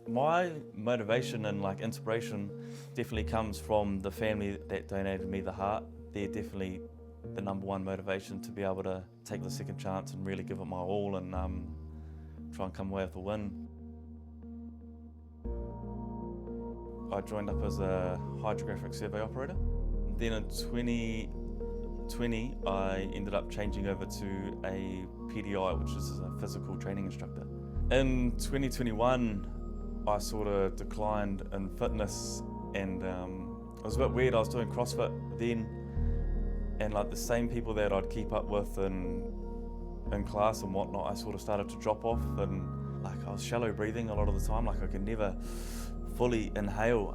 My motivation and inspiration definitely comes from the family that donated me the heart. They're definitely the number one motivation to be able to take the second chance and really give it my all and try and come away with a win. I joined up as a hydrographic survey operator. Then in 2020 I ended up changing over to a PDI, which is a physical training instructor. In 2021 I sort of declined in fitness and it was a bit weird. I was doing CrossFit then and the same people that I'd keep up with in class and whatnot, I sort of started to drop off and I was shallow breathing a lot of the time, I could never fully inhale.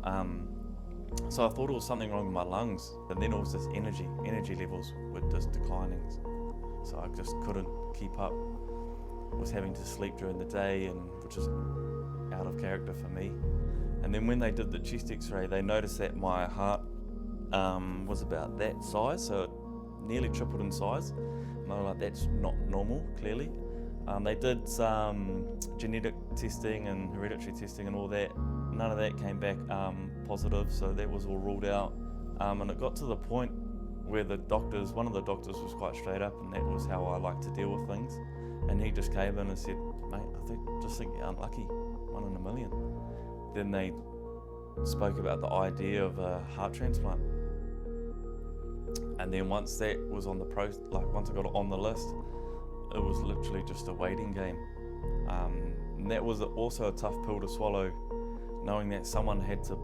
So I thought it was something wrong with my lungs, and then it was just energy levels were just declining. So I just couldn't keep up. Was having to sleep during the day, and which is out of character for me. And then when they did the chest x-ray, they noticed that my heart was about that size, so it nearly tripled in size. And they were like, that's not normal, clearly. They did some genetic testing and hereditary testing and all that. None of that came back positive, so that was all ruled out. And it got to the point where one of the doctors was quite straight up, and that was how I like to deal with things. And he just came in and said, mate, just think you're unlucky, 1 in a million. Then they spoke about the idea of a heart transplant. And then once that was on once I got it on the list, it was literally just a waiting game. And that was also a tough pill to swallow, knowing that someone had to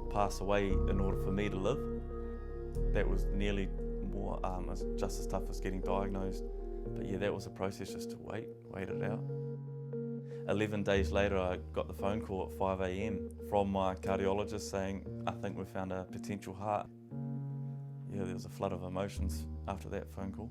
pass away in order for me to live. That was nearly just as tough as getting diagnosed. But yeah, that was a process just to wait it out. 11 days later, I got the phone call at 5 a.m. from my cardiologist saying, I think we've found a potential heart. Yeah, there was a flood of emotions after that phone call.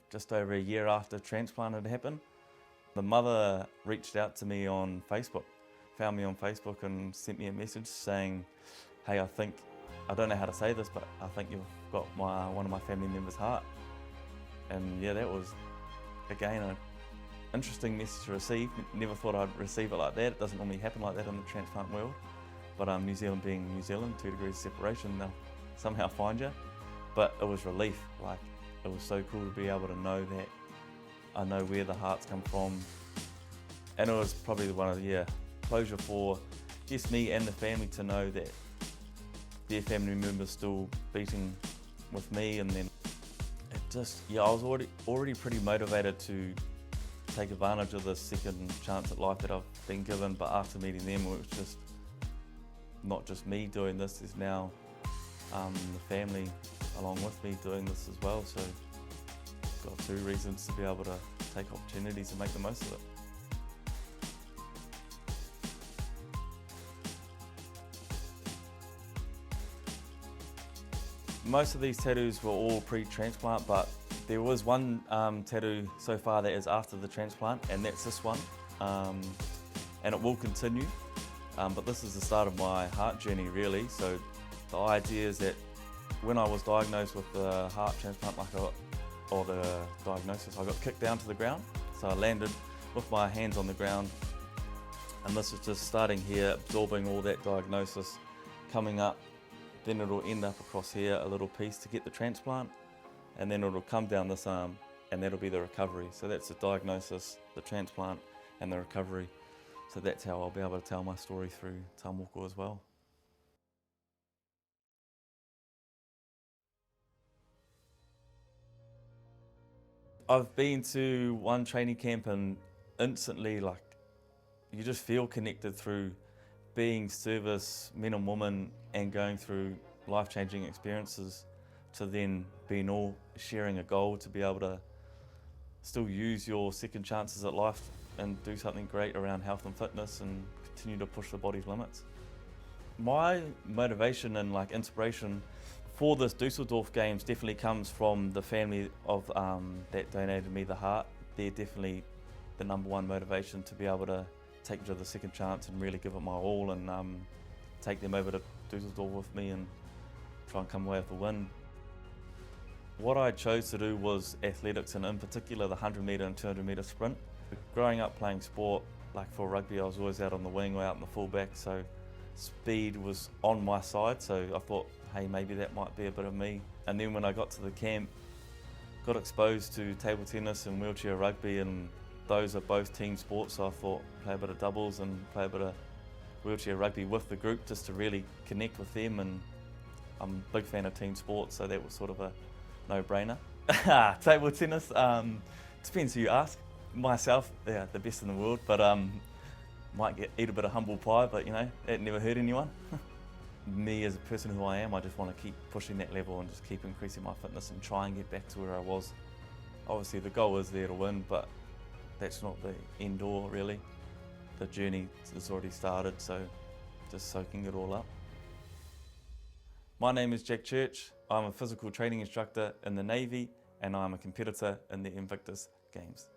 Just over a year after transplant had happened, the mother reached out to me on Facebook, found me on Facebook and sent me a message saying, hey, I don't know how to say this, but I think you've got one of my family members' heart. And yeah, that was, again, an interesting message to receive. Never thought I'd receive it like that. It doesn't normally happen like that in the transplant world. But New Zealand being New Zealand, 2 degrees separation, they'll somehow find you. But it was relief. It was so cool to be able to know that I know where the hearts come from. And it was probably closure for just me and the family to know that their family members still beating with me. And then I was already pretty motivated to take advantage of the second chance at life that I've been given. But after meeting them, it was just not just me doing this, there's now the family along with me doing this as well, so got 2 reasons to be able to take opportunities and make the most of it. Most of these tattoos were all pre-transplant, but there was one tattoo so far that is after the transplant, and that's this one, and it will continue, but this is the start of my heart journey really. So the idea is that when I was diagnosed with the heart transplant, I got kicked down to the ground. So I landed with my hands on the ground, and this is just starting here, absorbing all that diagnosis, coming up, then it'll end up across here, a little piece to get the transplant, and then it'll come down this arm, and that'll be the recovery. So that's the diagnosis, the transplant, and the recovery. So that's how I'll be able to tell my story through Tamoko as well. I've been to one training camp and instantly you just feel connected through being service men and women and going through life-changing experiences to then being all sharing a goal to be able to still use your second chances at life and do something great around health and fitness and continue to push the body's limits. My motivation and inspiration for this Düsseldorf Games definitely comes from the family of that donated me the heart. They're definitely the number one motivation to be able to take to the second chance and really give it my all and take them over to Düsseldorf with me and try and come away with a win. What I chose to do was athletics, and in particular the 100 metre and 200 metre sprint. Growing up playing sport, like for rugby, I was always out on the wing or out in the fullback, so speed was on my side, so I thought, hey, maybe that might be a bit of me. And then when I got to the camp, got exposed to table tennis and wheelchair rugby, and those are both team sports, so I thought play a bit of doubles and play a bit of wheelchair rugby with the group just to really connect with them, and I'm a big fan of team sports, so that was sort of a no-brainer. Table tennis, depends who you ask. Myself, yeah, the best in the world, but might eat a bit of humble pie, but you know, that never hurt anyone. Me as a person who I am, I just want to keep pushing that level and just keep increasing my fitness and try and get back to where I was. Obviously the goal is there to win, but that's not the end all really. The journey has already started, so just soaking it all up. My name is Jack Church. I'm a physical training instructor in the Navy, and I'm a competitor in the Invictus Games.